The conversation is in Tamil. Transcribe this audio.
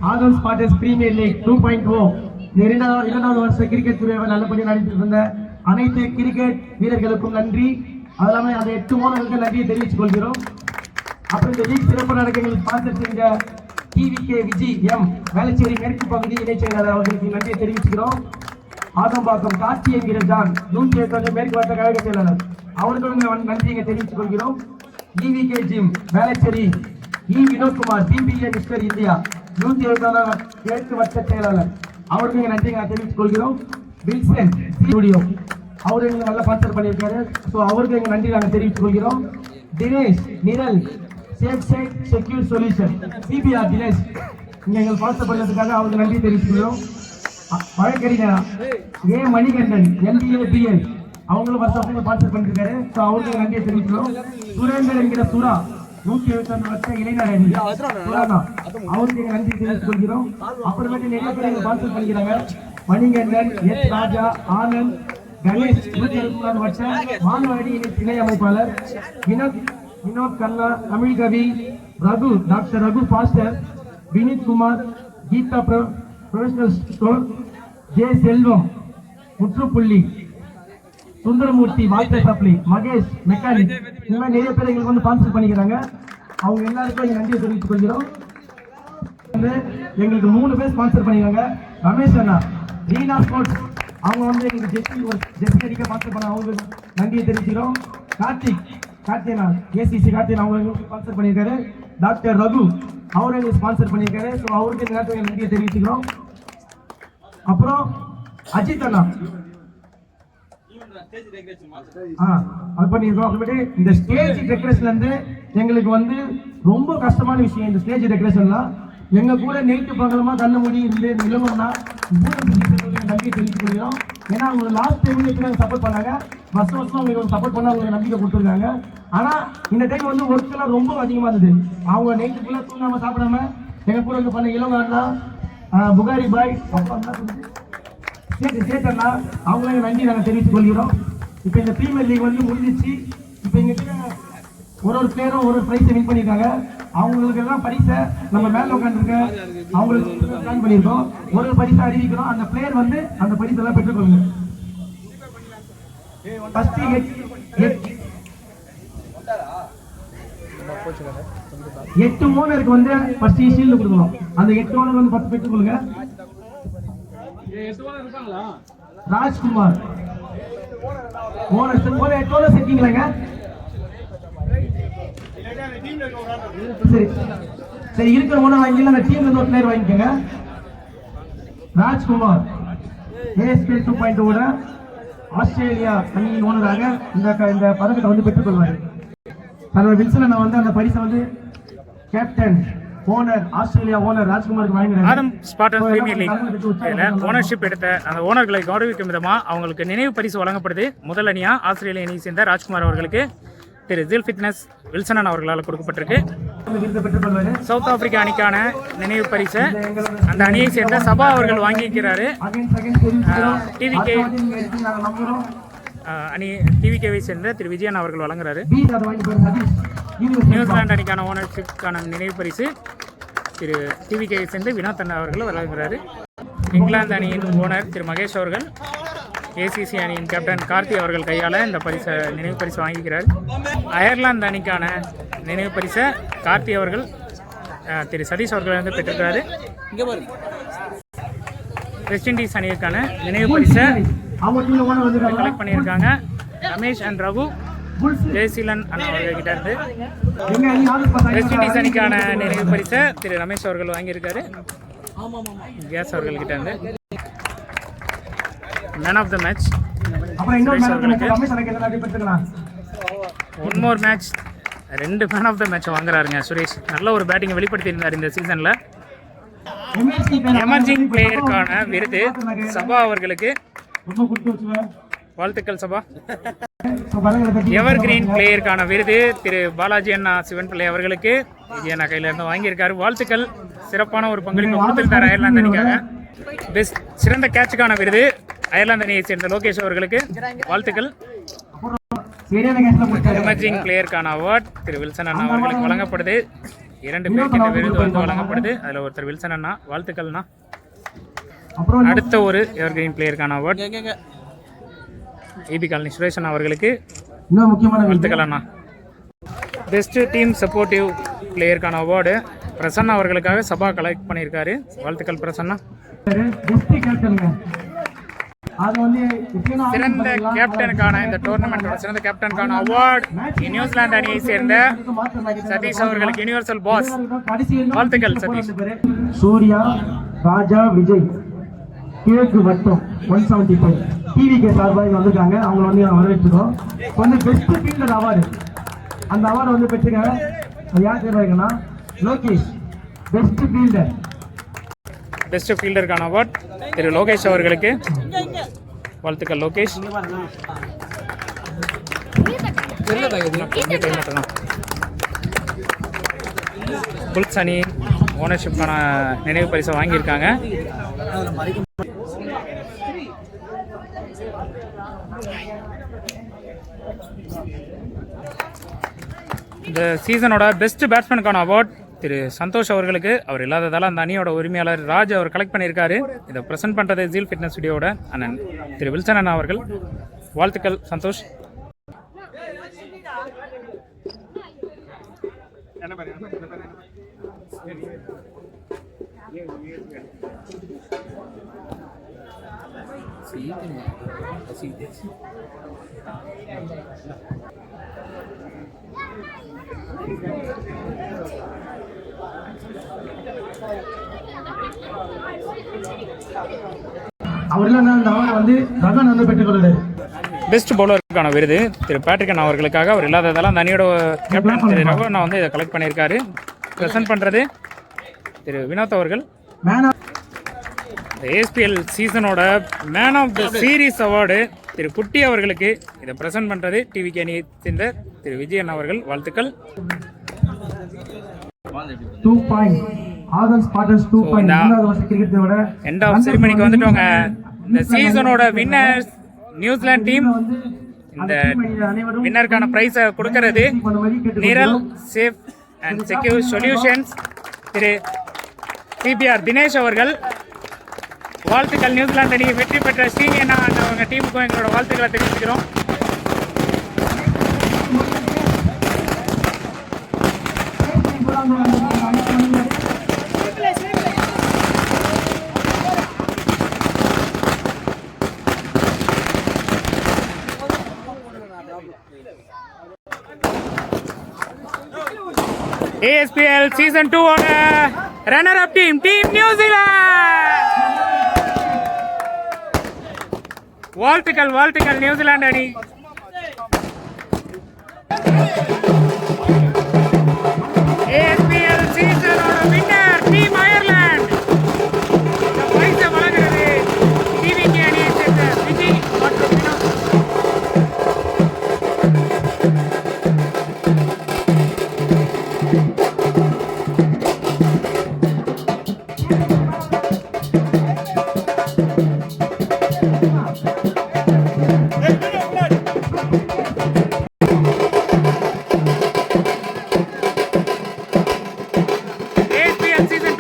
ஆதம் ஸ்பாட்டர்ஸ் பிரீமியர் லீக் 2.0 இரண்டாவது வருஷ கிரிக்கெட் துறையை நல்லபடியாக நடத்திட்டு இருந்த அனைத்து கிரிக்கெட் வீரர்களுக்கும் நன்றி. அது இல்லாமல் அந்த 8 ஓனர்களுக்கு நன்றியை தெரிவித்துக் கொள்கிறோம். அப்புறம் இந்த லீக் சிறப்பு நடக்க எங்களுக்கு ஸ்பான்சர் செஞ்ச டிவிகே விஜி எம் வேளச்சேரி மேற்கு பகுதி இணைச் செயலாளர் அவர்களுக்கு நன்றியை தெரிவிச்சுக்கிறோம். ஆதம்பாக்கம் கார்த்தி என்கிற ஜான் 107 மேற்கு வட்ட கழக செயலாளர் அவர்களுக்கும் நன்றியை தெரிவித்துக் கொள்கிறோம். டிவிகே ஜிம் வேளச்சேரி வினோத்குமார் டிபிஏ மிஸ்டர் இந்தியா 107 மேற்கு வட்ட செயலாளர் அவர்களுக்கு நன்றியை தெரிவித்துக் கொள்கிறோம். வில்சன் ஸ்டுடியோ அவரு எங்களுக்கு நல்லா ஸ்பான்சர் பண்ணியிருக்காரு. ஸோ அவருக்கு எங்கள் நன்றி நாங்கள் தெரிவித்துக் கொள்கிறோம். Dinesh Niral safe side secure solution CBR Dinesh இங்கே எங்கள் ஸ்பான்சர் பண்ணதுக்காக அவருக்கு நன்றி தெரிவித்துக்கிறோம். வழக்கறிஞர் ஏ மணிகண்டன் எம்பிஏ பிஎல் அவங்களும் வருஷம் ஸ்பான்சர் பண்ணிருக்காரு. ஸோ அவருக்கு நன்றியை தெரிவிக்கிறோம். சுரேந்தர் என்கிற சுரா 171 வருஷம் இளைஞர் அணி அவருக்கு நன்றி தெரிவித்துக் கொள்கிறோம். அப்புறமேட்டு நிறைய பேர் எங்கள் ஸ்பான்சர் பண்ணிக்கிறாங்க. மணிகண்டன் எஸ் ராஜா ஆனந்த் கணேஷ் 164 வருஷம் மாணவ அணியின் இணை அமைப்பாளர் Vinoth Kanna Tamil Kavi Raghu doctor Raghu pastor Vineeth Kumar Geetha professional store J Selvam முற்றுப்புள்ளி Sundaramoorthy water supply Mahesh mechanic இந்த மாதிரி நிறைய பேர் எங்களுக்கு வந்து ஸ்பான்சர் பண்ணிக்கிறாங்க. அவங்க எல்லாருக்கும் எங்கள் நன்றியை தெரிவித்துக் கொள்கிறோம். எங்களுக்கு 3 பேர் ஸ்பான்சர் பண்ணிக்கிறாங்க. ரமேஷ் அண்ணா ரீனா ஸ்போர்ட்ஸ் அவங்க வந்து எங்களுக்கு ஜெர்சி அடிக்க ஸ்பான்சர் பண்ண அவங்களுக்கு நன்றியை தெரிவிக்கிறோம். கார்த்தினா ஏசிசி கார்த்தினா அவங்களுக்கு ஸ்பான்சர் பண்ணியிருக்காரு. டாக்டர் ரகு அவரு எங்களுக்கு ஸ்பான்சர் பண்ணியிருக்காரு. ஸோ அவருக்கு இந்த நேரத்தில் நன்றியை தெரிவிச்சுக்கிறோம். அப்புறம் அஜித் அண்ணா அது பண்ணியிருக்கோம். அப்புறமேட்டு இந்த ஸ்டேஜ் டெக்கரேஷன்ல இருந்து எங்களுக்கு வந்து ரொம்ப கஷ்டமான விஷயம். இந்த ஸ்டேஜ் டெக்கரேஷன்லாம் எங்க கூட நெய்ட்டு பகலமா கண்ண மூடி இருந்து நிலவரம்னா நம்பிக்கை தெரிவித்துக் கொள்கிறோம். ஏன்னா அவங்க லாஸ்ட் டைம் சப்போர்ட் பண்ணாங்க. வருஷம் அவங்களுக்கு சப்போர்ட் பண்ண அவங்களுக்கு நம்பிக்கை கொடுத்துருக்காங்க. ஆனா இந்த டைம் வந்து ஒர்க் எல்லாம் ரொம்ப அதிகமா இருந்தது. அவங்க நைட்டு ஃபுல்லா தூங்காம சாப்பிடாம எங்க கூட வந்து பண்ண இளவரம்னா புகாரி பாய் சேட்டர்னா அவங்களுக்கு நன்றி நாங்கள் தெரிவித்துக் கொள்கிறோம். இப்போ இந்த பிரீமியர் லீக் வந்து முடிஞ்சிச்சு. இப்போ எங்ககிட்ட ஒரு பிளேயரும் ஒரு பிரைஸை வின் பண்ணியிருக்காங்க. அவங்களுக்கு எல்லாம் பரிசை நம்ம மேலே உட்காந்துருக்க அவங்களுக்கு பிளான் பண்ணியிருக்கோம். ஒரு பரிசை அறிவிக்கிறோம். அந்த பிளேயர் வந்து அந்த பரிசெல்லாம் பெற்றுக்கொள்ளுங்க. ஃபர்ஸ்ட் 8 ஓனருக்கு வந்து ஃபர்ஸ்ட் ஷீல்டு கொடுக்கணும். அந்த 8 ஓனர் வந்து 10 பெற்றுக்கொள்ளுங்க. ராஜ்குமார் ஓனர் 8 ஓனர் செஞ்சீங்களாங்க? சரி இருக்கிற ஓனர் வாங்கிக்கலாம். அந்த டீம்ல இருந்து ஒரு பிளேயர் வாங்கிக்கோங்க. ராஜ்குமார் ஏஎஸ்பி 2.0 ஆஸ்திரேலியா அணியின் ஓனராக இந்த பதக்கத்தை வந்து பெற்றுக்கொள்வார். தலைவர் வில்சன் வந்து அந்த பரிசை வந்து கேப்டன் ஓனர் ஆஸ்திரேலியா ஓனர் ராஜ்குமாருக்கு வாங்கினார். Adam spotters premier league ownership எடுத்த அந்த ஓனர்களை கௌரவிக்கும் விதமாக அவங்களுக்கு நினைவு பரிசு வழங்கப்படுது. முதல் அணியா ஆஸ்திரேலிய அணியை சேர்ந்த ராஜ்குமார் அவர்களுக்கு திரு ஜில் ஃபிட்னஸ் வில்சனன் அவர்களால் கொடுக்கப்பட்டிருக்கு. சவுத் ஆப்பிரிக்கா அணிக்கான நினைவு பரிசை அந்த அணியை சேர்ந்த சபா அவர்கள் வாங்கிக்கிறாரு. டிவிகேவை சேர்ந்த திரு விஜயன் அவர்கள் வழங்குறாரு. நியூசிலாந்து அணிக்கான ஓனர்ஷிப்கான நினைவு பரிசு திரு டிவிகேவை சேர்ந்த வினோத் அண்ணா அவர்கள் வழங்குறாரு. இங்கிலாந்து அணியின் ஓனர் திரு மகேஷ் அவர்கள் ஏசிசி அணியின் கேப்டன் கார்த்தி அவர்கள் கையால் இந்த நினைவு பரிசு வாங்கிக்கிறார். அயர்லாந்து அணிக்கான நினைவு பரிசை கார்த்தி அவர்கள் திரு சதீஷ் அவர்கள் வந்து பெற்றிருக்கிறாரு. வெஸ்ட் இண்டீஸ் அணிக்கான நினைவு பரிசை கலெக்ட் பண்ணியிருக்காங்க. ரமேஷ் அண்ட் ரகு ஜெயசீலன் அவர்கள் கிட்ட இருந்து வெஸ்ட் இண்டீஸ் அணிக்கான நினைவு பரிசை திரு ரமேஷ் அவர்கள் வாங்கியிருக்காரு. கேஸ் அவர்கள் கிட்ட இருந்து man of the match one more match 2 man of the மேட்சை வாங்குறாருங்க சுரேஷ். நல்ல ஒரு பேட்டிங்கை வெளிப்படுத்தியிருந்தார் இந்த சீசனில். எமர்ஜிங் பிளேயருக்கான விருது சபா அவர்களுக்கு வாழ்த்துக்கள் சபா. எவர் கிரீன் பிளேயருக்கான விருது திரு பாலாஜி அண்ணா சிவன் பிள்ளை அவர்களுக்கு விஜய் அண்ணா கையில இருந்து வாங்கியிருக்காரு. வாழ்த்துக்கள். சிறப்பான ஒரு பங்களிப்பு கொடுத்திருக்காரு அயர்லாந்து அணிக்காக. பெஸ்ட் சிறந்த கேட்சுக்கான விருது அயர்லாந்து அணியை சேர்ந்த லோகேஷ் அவர்களுக்கு வாழ்த்துக்கள். சரியான கேஸ்ல முடிச்சாரு. எமர்ஜிங் பிளேயருக்கான அவார்ட் திரு வில்சன் அண்ணா அவர்களுக்கு வழங்கப்படுது. 2 பேருக்கு இந்த விருது வந்து வழங்கப்படுது. அதில் ஒருத்தர் வில்சன் அண்ணா, வாழ்த்துக்கள்ண்ணா. அப்புறம் அடுத்த ஒரு எவர்கிரீன் பிளேயருக்கான அவார்ட் ஏபி காலனி சுரேஷ் அண்ணா அவர்களுக்கு இன்னும் முக்கியமான வாழ்த்துக்கள் அண்ணா. பெஸ்ட் டீம் சப்போர்ட்டிவ் பிளேயருக்கான அவார்டு பிரசன்னா அவர்களுக்காக சபா கலெக்ட் பண்ணியிருக்காரு. வாழ்த்துக்கள் பிரசன்னா. பெஸ்ட் கேப்டனுங்க. அது வந்து சிறந்த கேப்டனுக்கான இந்த டோர்னமெண்டோட சிறந்த கேப்டனுக்கான அவார்டு நியூசிலாந்து அணியை சேர்ந்த சதீஷ் அவர்களுக்கு யூனிவர்சல் பாஸ். வாழ்த்துக்கள் சதீஷ். சூர்யா, ராஜா, விஜய் கிழக்கு வட்டம் 175 டிவிகே சார்பாக வந்திருக்காங்க. அவங்க வந்து வரவேற்றுக்கோம். வந்து பெஸ்ட் ஃபீல்டர் அவார்டு, அந்த அவார்டு வந்து பெற்றுக்காங்க. அது யார் தேர்வாயிருக்குன்னா லோகேஷ். பெஸ்ட் ஃபீல்டர், பெஸ்ட் ஃபீல்டருக்கான அவார்ட் திரு லோகேஷ் அவர்களுக்கு. வாழ்த்துக்கள் லோகேஷ். புல்ஸ் அணி ஓனர்ஷிப்கான நினைவு பரிசை வாங்கியிருக்காங்க. இந்த சீசனோட பெஸ்ட் பேட்ஸ்மேனுக்கான அவார்ட் திரு சந்தோஷ் அவர்களுக்கு. அவர் இல்லாததால் அந்த அணியோட உரிமையாளர் ராஜ் அவர் கலெக்ட் பண்ணியிருக்காரு. இதை ப்ரெசென்ட் பண்ணுறது ஜீல் ஃபிட்னஸ் ஸ்டுடியோட அண்ணன் திரு வில்சன் அண்ணா அவர்கள். வாழ்த்துக்கள் சந்தோஷ். அவரெல்லாம் அந்த அவார்டு வந்து ரகன் வந்து பெற்றுக்கொள்ளுது. பெஸ்ட் பவுலருக்கான விருது திரு பேட்ரிக் அண்ணா அவர்களுக்காக. அவர் இல்லாததால் அந்த அணியோட கேப்டன் திரு ரகு அண்ணா வந்து இதை கலெக்ட் பண்ணியிருக்காரு. ப்ரெசென்ட் பண்ணுறது திரு வினோத் அவர்கள். இந்த ஏஎஸ்பிஎல் சீசனோட man of the series award Thiru Kutti அவர்களுக்கு. இதை ப்ரெசென்ட் பண்ணுறது டிவிகே அணியை சேர்ந்த திரு விஜய் அண்ணா அவர்கள். வாழ்த்துக்கள். 2 பாயிண்ட் ஆதன் ஸ்பாட்டர்ஸ் 2 பாயிண்ட். மூணாவது வருஷ கிரிக்கெட்டோட எண்ட் ஆஃப் செரிமனிக்கு வந்துட்டோங்க. இந்த சீசனோட வின்னர்ஸ் நியூசிலாந்து டீம். இந்த வின்னருக்கான பிரைஸை கொடுக்கறது Niral safe and secure solutions திரு சிபிஆர் தினேஷ் அவர்கள். வாழ்த்துக்கள். நியூசிலாந்து அணி வெற்றி பெற்ற ஸ்ரீனியண்ணா அவங்க டீமுக்கும் எங்களோட வாழ்த்துக்களை தெரிவிக்கிறோம். ASPL Season 2 ஓட ரன்னர்-அப் டீம் நியூசிலாந்து. வாழ்த்துக்கள் வாழ்த்துக்கள் நியூசிலாந்து அணி. ASPL சீசனோட வின்னர் டீம் அயர்லாந்து. இந்த பரிசை வழங்குகிறது டிவிகே அணியை சேர்ந்த விஜய் மற்றும் வினோத். ASPL Season